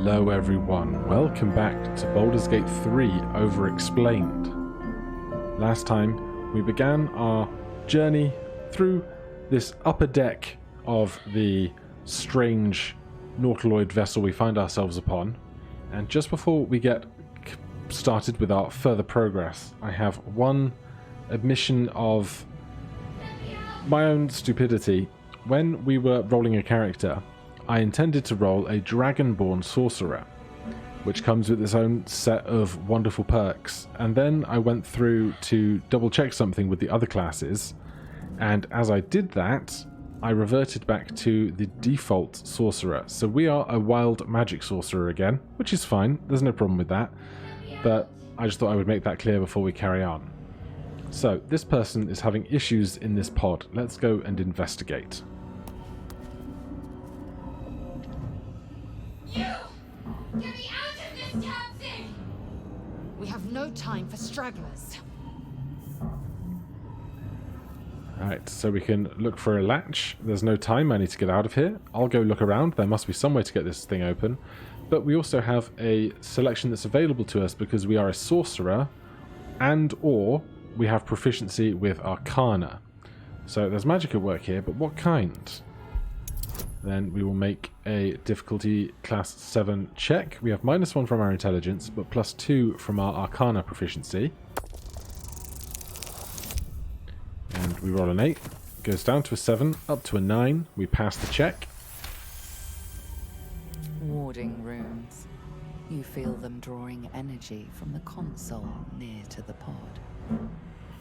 Hello everyone, welcome back to Baldur's Gate 3 Overexplained. Last time we began our journey through this upper deck of the strange nautiloid vessel we find ourselves upon, and just before we get started with our further progress, I have one admission of my own stupidity. When we were rolling a character, I intended to roll a Dragonborn Sorcerer, which comes with its own set of wonderful perks, and then I went through to double check something with the other classes, and as I did that, I reverted back to the default Sorcerer. So we are a Wild Magic Sorcerer again, which is fine, there's no problem with that, but I just thought I would make that clear before we carry on. So, this person is having issues in this pod. Let's go and investigate. You! Get me out of this damn thing! We have no time for stragglers. Alright, so we can look for a latch. There's no time, I need to get out of here. I'll go look around, there must be some way to get this thing open. But we also have a selection that's available to us because we are a sorcerer, and or we have proficiency with Arcana. So there's magic at work here, but what kind? Then we will make a difficulty class 7 check. We have -1 from our intelligence, but +2 from our Arcana proficiency. And we roll an 8. Goes down to a 7, up to a 9. We pass the check. Warding runes. You feel them drawing energy from the console near to the pod.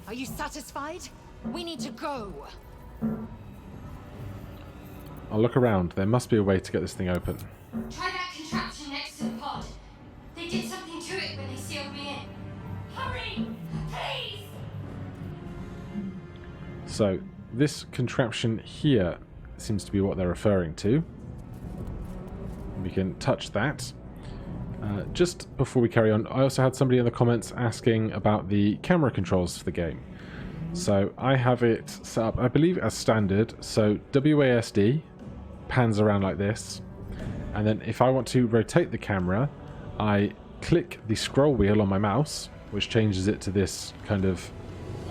Are you satisfied? We need to go. I'll look around. There must be a way to get this thing open. Try that contraption next to the pod. They did something to it when they sealed me in. Hurry! Please! So, this contraption here seems to be what they're referring to. We can touch that. Just before we carry on, I also had somebody in the comments asking about the camera controls for the game. So, I have it set up, I believe, as standard. So, WASD pans around like this, and then if I want to rotate the camera, I click the scroll wheel on my mouse, which changes it to this kind of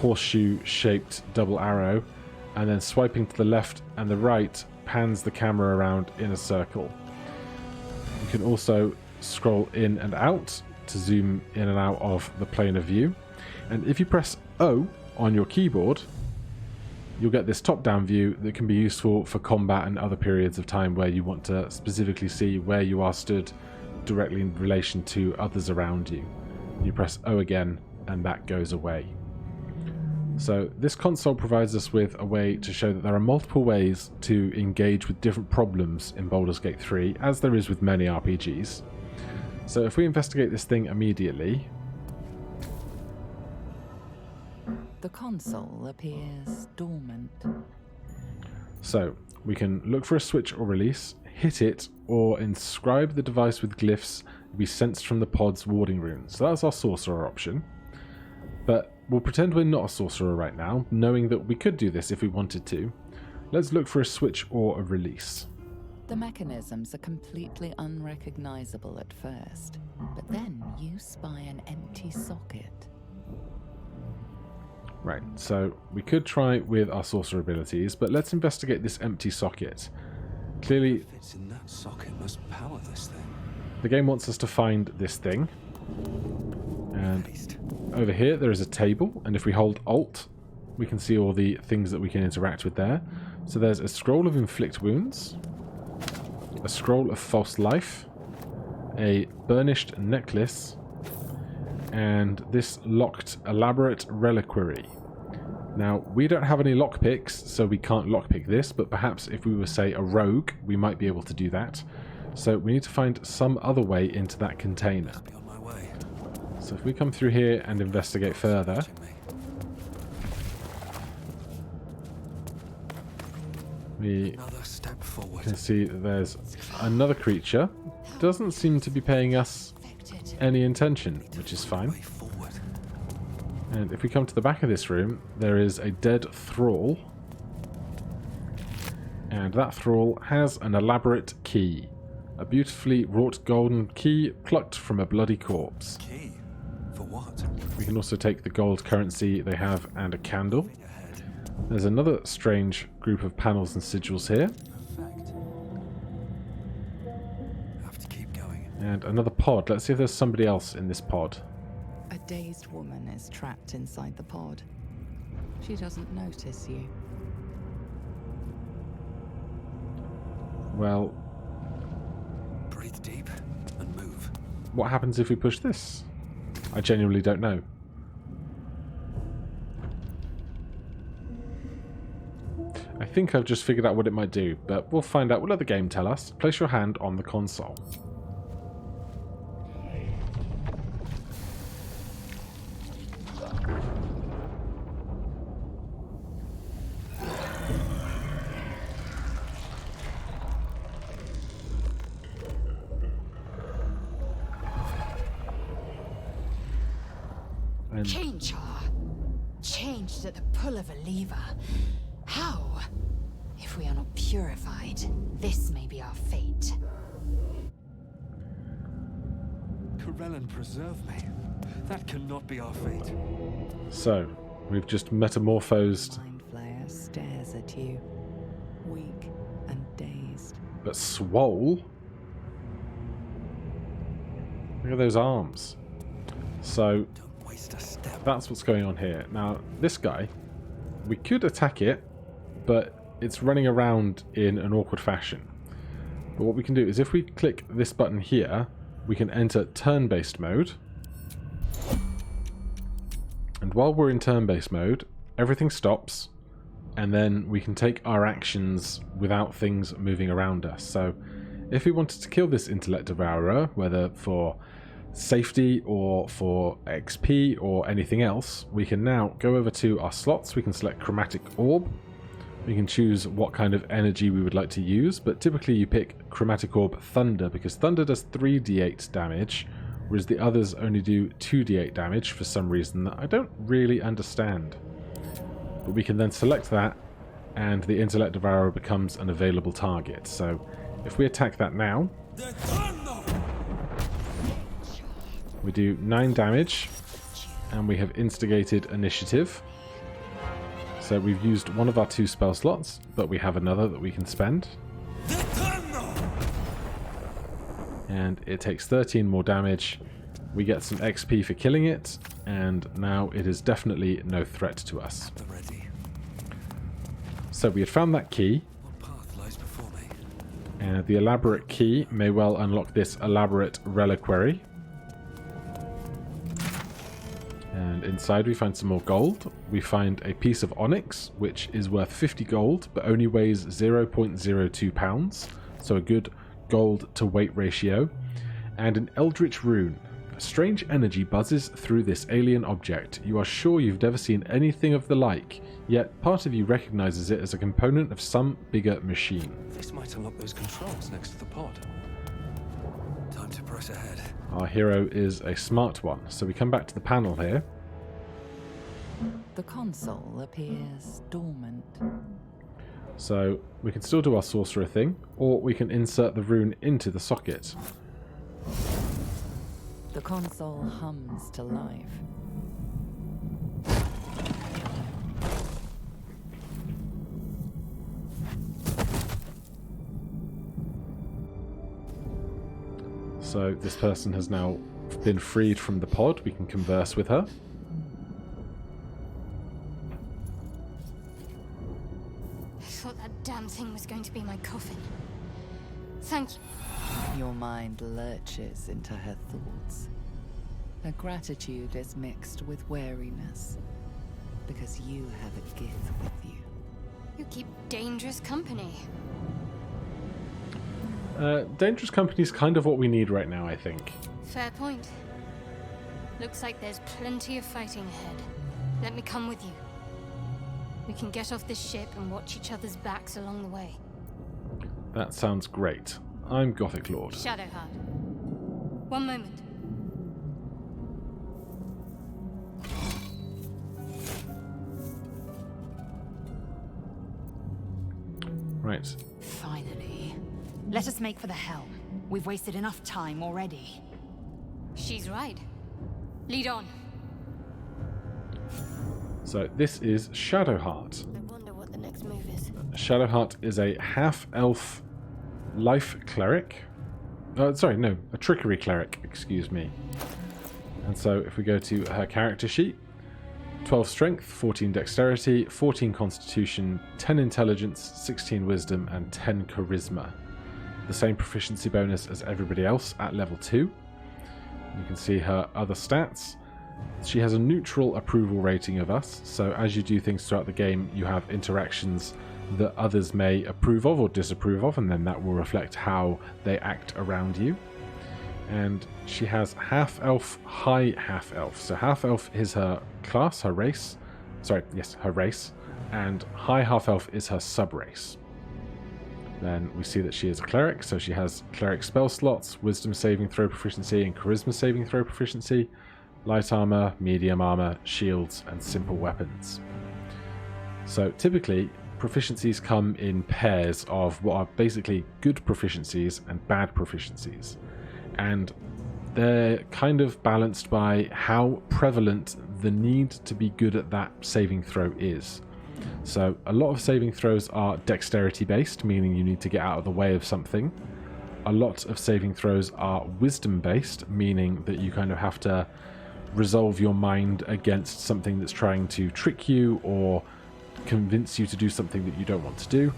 horseshoe shaped double arrow, and then swiping to the left and the right pans the camera around in a circle. You can also scroll in and out to zoom in and out of the plane of view, and if you press O on your keyboard, you'll get this top-down view that can be useful for combat and other periods of time where you want to specifically see where you are stood directly in relation to others around you. You press O again and that goes away. So this console provides us with a way to show that there are multiple ways to engage with different problems in Baldur's Gate 3, as there is with many RPGs. So if we investigate this thing immediately, The console appears dormant. so we can look for a switch or release, hit it, or inscribe the device with glyphs to be sensed from the pod's warding runes. So that's our sorcerer option. But we'll pretend we're not a sorcerer right now, knowing that we could do this if we wanted to. Let's look for a switch or a release. The mechanisms are completely unrecognizable at first, but then you spy an empty socket. Right, so we could try with our sorcerer abilities, but let's investigate this empty socket. Clearly, Fits in that socket must power this thing. the game wants us to find this thing. And Paste. over here there is a table, and if we hold Alt, we can see all the things that we can interact with there. So there's a scroll of inflict wounds, a scroll of false life, a burnished necklace, and this locked elaborate reliquary. Now, we don't have any lockpicks, so we can't lockpick this, but perhaps if we were, say, a rogue, we might be able to do that. So we need to find some other way into that container. Be on my way. So if we come through here and investigate further, Watching me. we Another step forward. can see that there's another creature. Doesn't seem to be paying us any attention, which is fine. Way forward. And if we come to the back of this room, there is a dead thrall. And that thrall has an elaborate key. A beautifully wrought golden key plucked from a bloody corpse. Key? For what? We can also take the gold currency they have and a candle. Ahead. There's another strange group of panels and sigils here. Perfect. Have to keep going. And another pod. Let's see if there's somebody else in this pod. A dazed woman is trapped inside the pod. She doesn't notice you. Well, Breathe deep and move. what happens if we push this? I genuinely don't know. I think I've just figured out what it might do, but we'll find out. We'll let the game tell us. Place your hand on the console. And Change her. Changed at the pull of a lever. How? If we are not purified, this may be our fate. Corellin, preserve me. That cannot be our fate. so, we've just metamorphosed, Mind Flayer stares at you, weak and dazed. but swole. Look at those arms. So, Don't waste a step. that's what's going on here. Now, this guy, we could attack it, but it's running around in an awkward fashion. But what we can do is if we click this button here, we can enter turn-based mode. And while we're in turn-based mode, everything stops, and then we can take our actions without things moving around us. So if we wanted to kill this Intellect Devourer, whether for safety or for XP or anything else, we can now go over to our slots. We can select Chromatic Orb. We can choose what kind of energy we would like to use, but typically you pick Chromatic Orb Thunder because Thunder does 3d8 damage, whereas the others only do 2d8 damage for some reason that I don't really understand. But we can then select that, and the Intellect Devourer becomes an available target. So if we attack that now, we do 9 damage, and we have instigated initiative. So we've used one of our 2 spell slots, but we have another that we can spend. And it takes 13 more damage. We get some XP for killing it, and now it is definitely no threat to us. The ready. So we had found that key, What path lies before me? and the elaborate key may well unlock this elaborate reliquary. And inside we find some more gold. We find a piece of onyx, which is worth 50 gold, but only weighs 0.02 pounds, so a good gold to weight ratio. And an eldritch rune. A strange energy buzzes through this alien object. You are sure you've never seen anything of the like, yet part of you recognizes it as a component of some bigger machine. This might unlock those controls next to the pod. Time to press ahead. Our hero is a smart one, so we come back to the panel here. The console appears dormant. So we can still do our sorcerer thing, or we can insert the rune into the socket. The console hums to life. So this person has now been freed from the pod. We can converse with her. I thought that damn thing was going to be my coffin. Thank you. Your mind lurches into her thoughts. Her gratitude is mixed with wariness, because you have a gift with you. You keep dangerous company. Dangerous company is kind of what we need right now, I think. Fair point. Looks like there's plenty of fighting ahead. Let me come with you. We can get off this ship and watch each other's backs along the way. That sounds great. I'm Gothic Lord. Shadowheart. One moment. Right. Finally. Let us make for the helm. We've wasted enough time already. She's right. Lead on. So this is Shadowheart. I wonder what the next move is. Shadowheart is a half-elf life cleric. Sorry, no, a trickery cleric, excuse me. And so if we go to her character sheet, 12 strength, 14 dexterity, 14 constitution, 10 intelligence, 16 wisdom, and 10 charisma. The same proficiency bonus as everybody else at level 2. You can see her other stats. She has a neutral approval rating of us, so as you do things throughout the game, you have interactions that others may approve of or disapprove of, and then that will reflect how they act around you. And she has half-elf, high half-elf. So half-elf is her class, her race. Sorry, yes, her race. And high half-elf is her sub-race. Then we see that she is a cleric, so she has cleric spell slots, wisdom saving throw proficiency, and charisma saving throw proficiency, light armor, medium armor, shields, and simple weapons. So typically, proficiencies come in pairs of what are basically good proficiencies and bad proficiencies. And they're kind of balanced by how prevalent the need to be good at that saving throw is. So a lot of saving throws are dexterity based, meaning you need to get out of the way of something. A lot of saving throws are wisdom based, meaning that you kind of have to resolve your mind against something that's trying to trick you or convince you to do something that you don't want to do.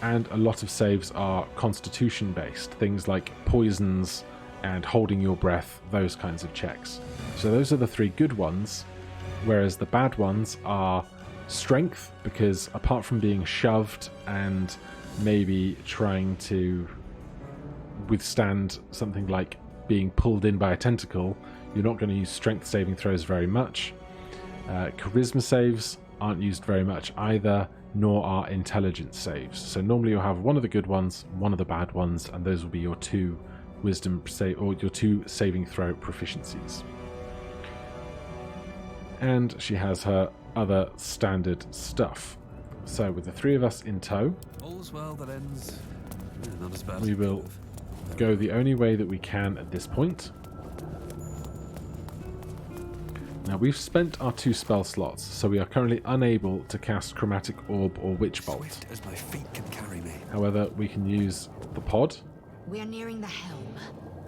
And a lot of saves are constitution based, things like poisons and holding your breath, those kinds of checks. So those are the three good ones, whereas the bad ones are strength, because apart from being shoved and maybe trying to withstand something like being pulled in by a tentacle, you're not going to use strength saving throws very much. Charisma saves aren't used very much either, nor are intelligence saves. So normally you'll have one of the good ones, one of the bad ones, and those will be your two wisdom save or your two saving throw proficiencies. And she has her other standard stuff. So with the three of us in tow, All's well that ends. Not as bad as we it will could have. go the only way that we can at this point. Now we've spent our 2 spell slots, so we are currently unable to cast Chromatic Orb or Witch Bolt. Swift as my feet can carry me. However, we can use the pod. We are nearing the helm.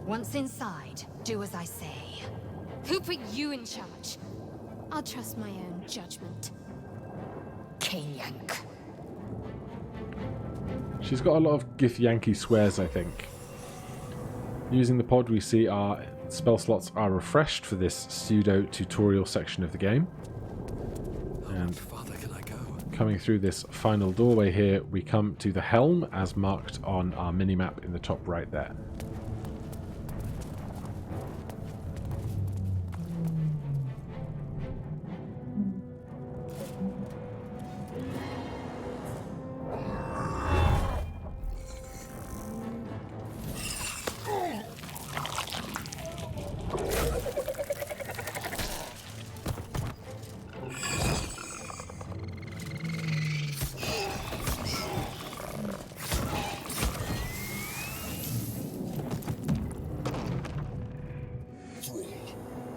Once inside, do as I say. Who put you in charge? I'll trust my own judgment. K-Yank. She's got a lot of Githyanki swears, I think. Using the pod, we see our spell slots are refreshed for this pseudo-tutorial section of the game. How And much farther can I go? coming through this final doorway here, we come to the helm as marked on our minimap in the top right there.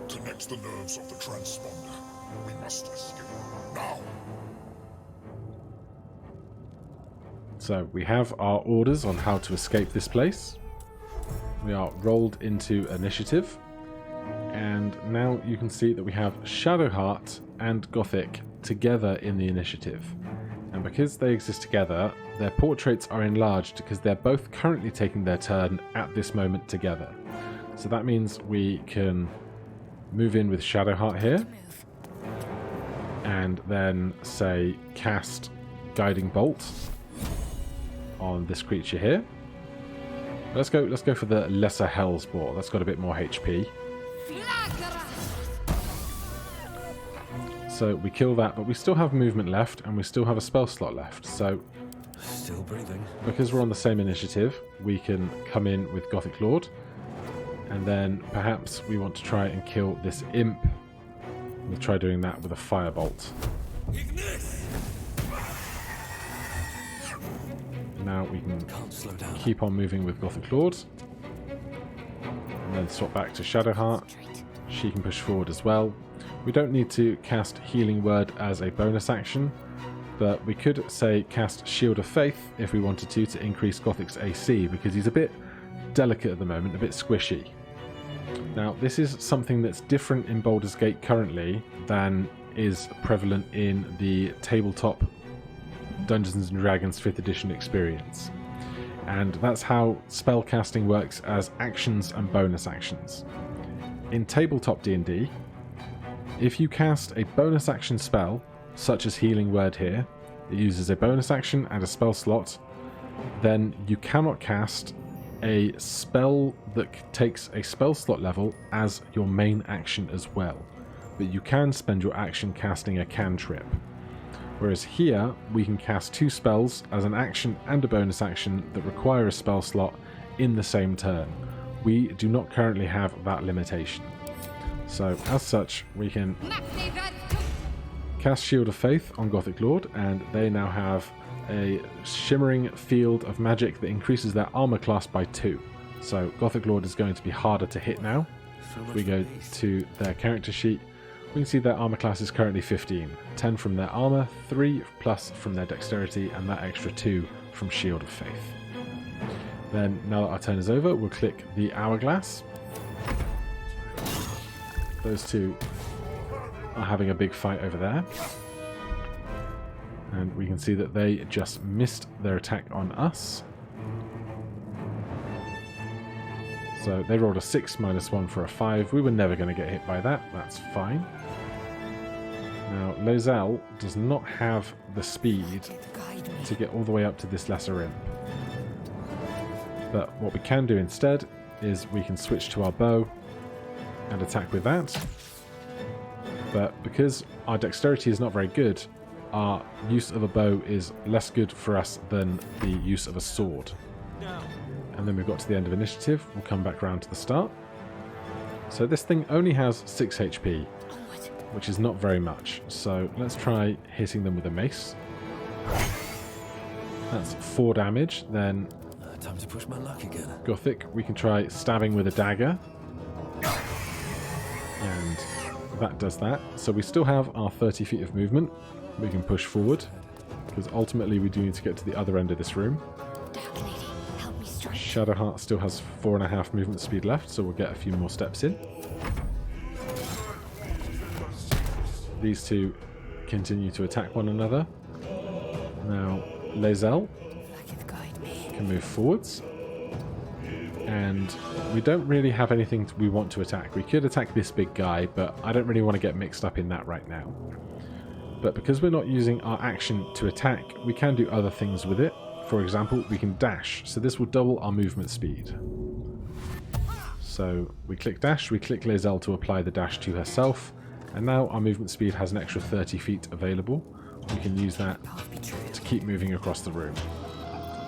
Connects the nerves of the transponder. We must escape now. So we have our orders on how to escape this place. We are rolled into initiative. And now you can see that we have Shadowheart and Gothic together in the initiative. And because they exist together, their portraits are enlarged because they're both currently taking their turn at this moment together. So that means we can move in with Shadowheart here. And then, say, cast Guiding Bolt on this creature here. Let's go for the Lesser Hellspaw. That's got a bit more HP. So we kill that, but we still have movement left, and we still have a spell slot left. So Still breathing. because we're on the same initiative, we can come in with Gothic Lord, and then perhaps we want to try and kill this imp. We'll try doing that with a Firebolt. Now we can Can't slow down. keep on moving with Gothic Lord. then swap back to Shadowheart. She can push forward as well. We don't need to cast Healing Word as a bonus action, but we could, say, cast Shield of Faith if we wanted to increase Gothic's AC, because he's a bit delicate at the moment, a bit squishy. Now, this is something that's different in Baldur's Gate currently than is prevalent in the tabletop Dungeons & Dragons 5th edition experience. And that's how spellcasting works as actions and bonus actions. In tabletop D&D, if you cast a bonus action spell, such as Healing Word here, it uses a bonus action and a spell slot, then you cannot cast a spell that takes a spell slot level as your main action as well. But you can spend your action casting a cantrip. Whereas here, we can cast 2 spells as an action and a bonus action that require a spell slot in the same turn. We do not currently have that limitation. So, as such, we can cast Shield of Faith on Gothic Lord, and they now have a shimmering field of magic that increases their armor class by 2. So, Gothic Lord is going to be harder to hit now. If we go to their character sheet, we can see their armor class is currently 15. 10 from their armor, 3 plus from their dexterity, and that extra 2 from Shield of Faith. Then, now that our turn is over, we'll click the hourglass. Those two are having a big fight over there. And we can see that they just missed their attack on us. So they rolled a 6 minus 1 for a 5. We were never going to get hit by that. That's fine. Now, Lozel does not have the speed to get all the way up to this lesser imp. But what we can do instead is we can switch to our bow and attack with that. But because our dexterity is not very good, our use of a bow is less good for us than the use of a sword. And then we've got to the end of initiative. We'll come back round to the start. So this thing only has 6 HP, which is not very much. So let's try hitting them with a mace. That's 4 damage. Then time to push my luck again. Gothic, we can try stabbing with a dagger. And that does that. So we still have our 30 feet of movement. We can push forward, because ultimately we do need to get to the other end of this room. Shadowheart still has 4.5 movement speed left, so we'll get a few more steps in. These two continue to attack one another. Now, Lae'zel can move forwards. And we don't really have anything we want to attack. We could attack this big guy, but I don't really want to get mixed up in that right now. But because we're not using our action to attack, we can do other things with it. For example, we can dash, so this will double our movement speed. So we click dash, we click Lae'zel to apply the dash to herself, and now our movement speed has an extra 30 feet available. We can use that to keep moving across the room.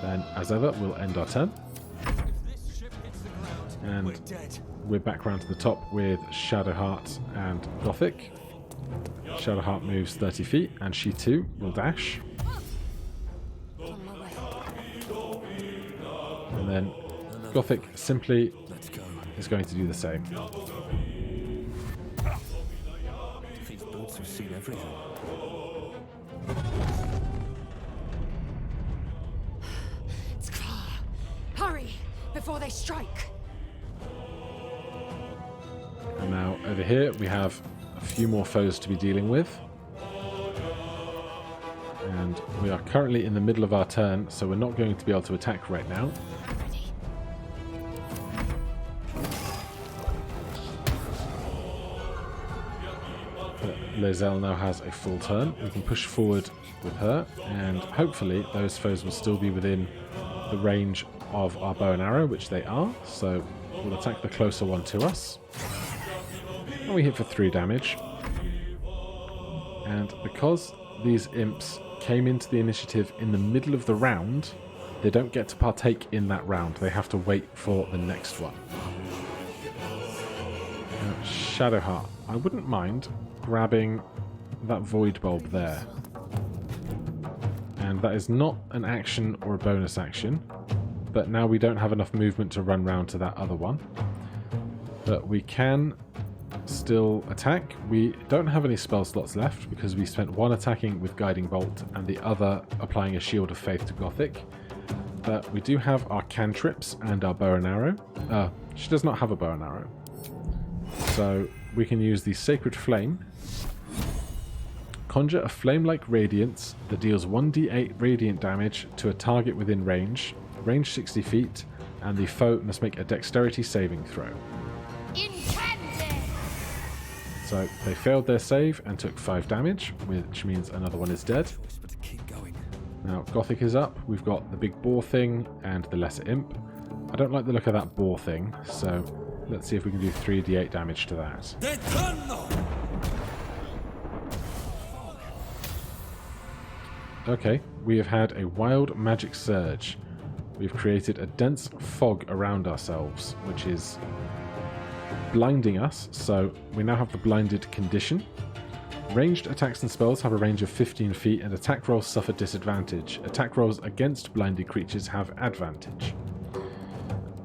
Then, as ever, we'll end our turn. And we're back round to the top with Shadowheart and Gothic. Shadowheart moves 30 feet, and she too will dash. And then Gothic simply is going to do the same. These boots have seen everything. It's clear. Hurry before they strike. And now over here we have a few more foes to be dealing with. And we are currently in the middle of our turn, so we're not going to be able to attack right now. But Lae'zel now has a full turn. We can push forward with her, and hopefully those foes will still be within the range of our bow and arrow, which they are. So we'll attack the closer one to us. And we hit for 3 damage. And because these imps came into the initiative in the middle of the round, they don't get to partake in that round. They have to wait for the next one. Shadowheart, I wouldn't mind grabbing that void bulb there. And that is not an action or a bonus action, but now we don't have enough movement to run round to that other one. But we can still attack. We don't have any spell slots left because we spent one attacking with Guiding Bolt and the other applying a Shield of Faith to Gothic. But we do have our cantrips and our bow and arrow. She does not have a bow and arrow. So we can use the Sacred Flame. Conjure a flame-like radiance that deals 1d8 radiant damage to a target within range 60 feet, and the foe must make a dexterity saving throw. So they failed their save and took 5 damage, which means another one is dead. But to keep going. Now Gothic is up. We've got the big boar thing and the lesser imp. I don't like the look of that boar thing, so let's see if we can do 3d8 damage to that. Okay, we have had a wild magic surge. We've created a dense fog around ourselves, which is blinding us, so we now have the blinded condition. Ranged attacks and spells have a range of 15 feet, and attack rolls suffer disadvantage. Attack rolls against blinded creatures have advantage.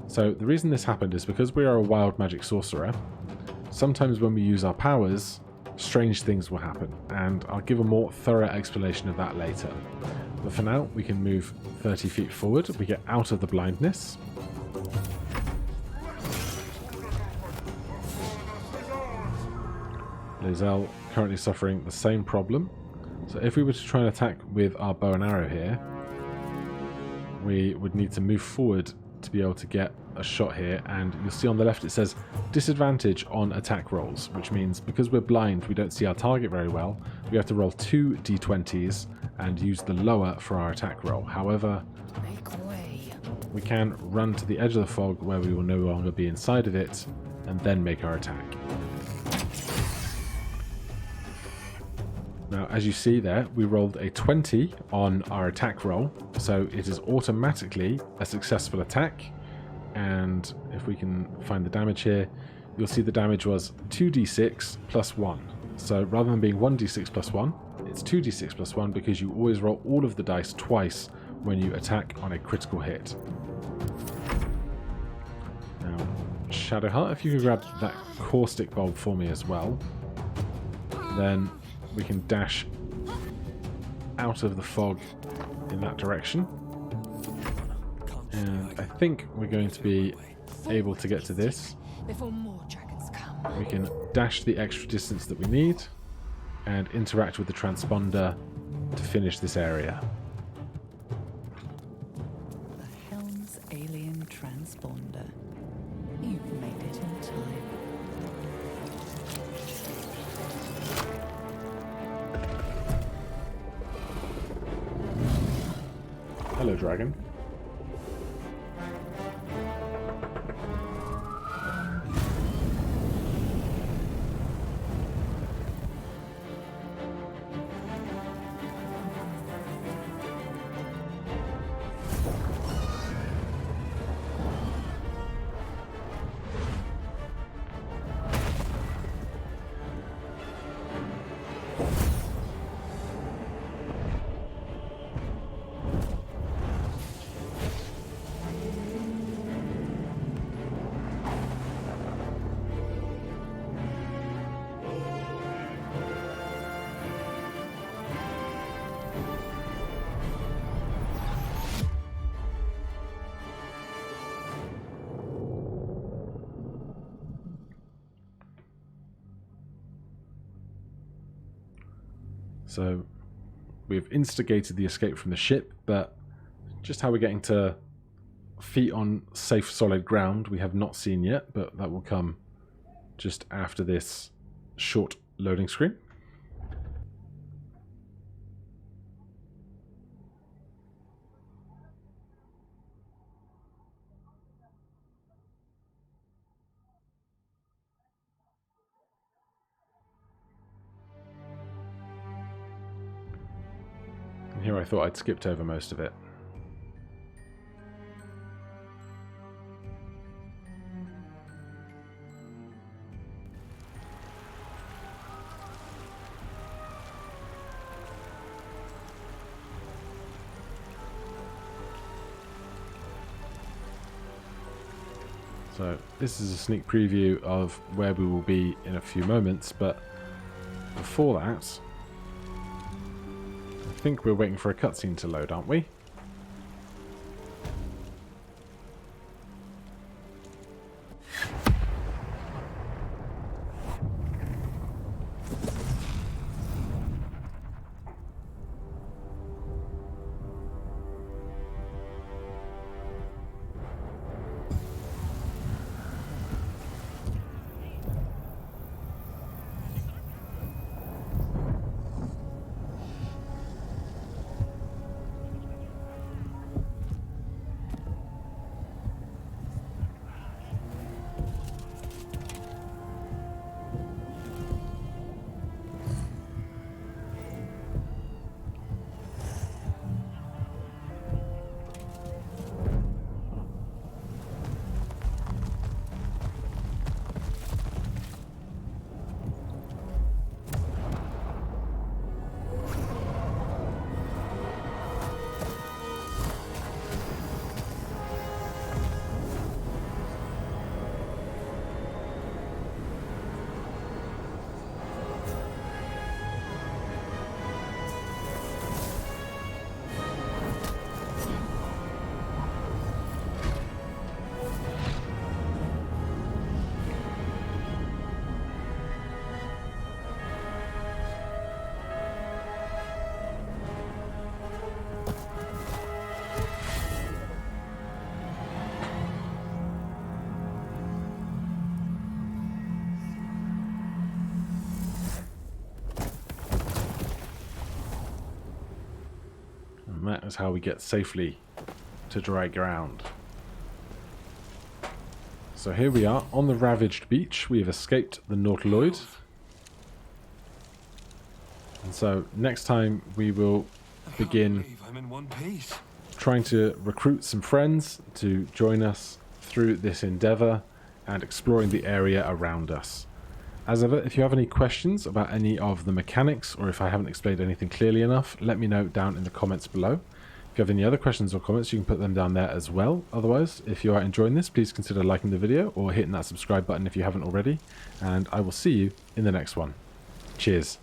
So the reason this happened is because we are a wild magic sorcerer, sometimes when we use our powers, strange things will happen, and I'll give a more thorough explanation of that later. But for now, we can move 30 feet forward. We get out of the blindness. Lizelle currently suffering the same problem. So if we were to try and attack with our bow and arrow here, we would need to move forward to be able to get a shot here, and you'll see on the left it says disadvantage on attack rolls, which means because we're blind we don't see our target very well, we have to roll 2 d20s and use the lower for our attack roll. However, we can run to the edge of the fog where we will no longer be inside of it and then make our attack. Now, as you see there, we rolled a 20 on our attack roll, so it is automatically a successful attack. And if we can find the damage here, you'll see the damage was 2d6 plus 1. So rather than being 1d6 plus 1, it's 2d6 plus 1 because you always roll all of the dice twice when you attack on a critical hit. Now, Shadowheart, if you could grab that caustic bulb for me as well, then we can dash out of the fog in that direction. And I think we're going to be able to get to this. Before more dragons come. We can dash the extra distance that we need and interact with the transponder to finish this area. The Helm's alien transponder. You've made it in time. Hello, dragon. So we've instigated the escape from the ship, but just how we're getting to feet on safe solid ground we have not seen yet, but that will come just after this short loading screen. Here I thought I'd skipped over most of it. So this is a sneak preview of where we will be in a few moments, but before that, I think we're waiting for a cutscene to load, aren't we? And that is how we get safely to dry ground. So here we are on the ravaged beach. We have escaped the Nautiloid. And so next time we will begin I'm in one piece. trying to recruit some friends to join us through this endeavor and exploring the area around us. As ever, if you have any questions about any of the mechanics, or if I haven't explained anything clearly enough, let me know down in the comments below. If you have any other questions or comments, you can put them down there as well. Otherwise, if you are enjoying this, please consider liking the video or hitting that subscribe button if you haven't already. And I will see you in the next one. Cheers.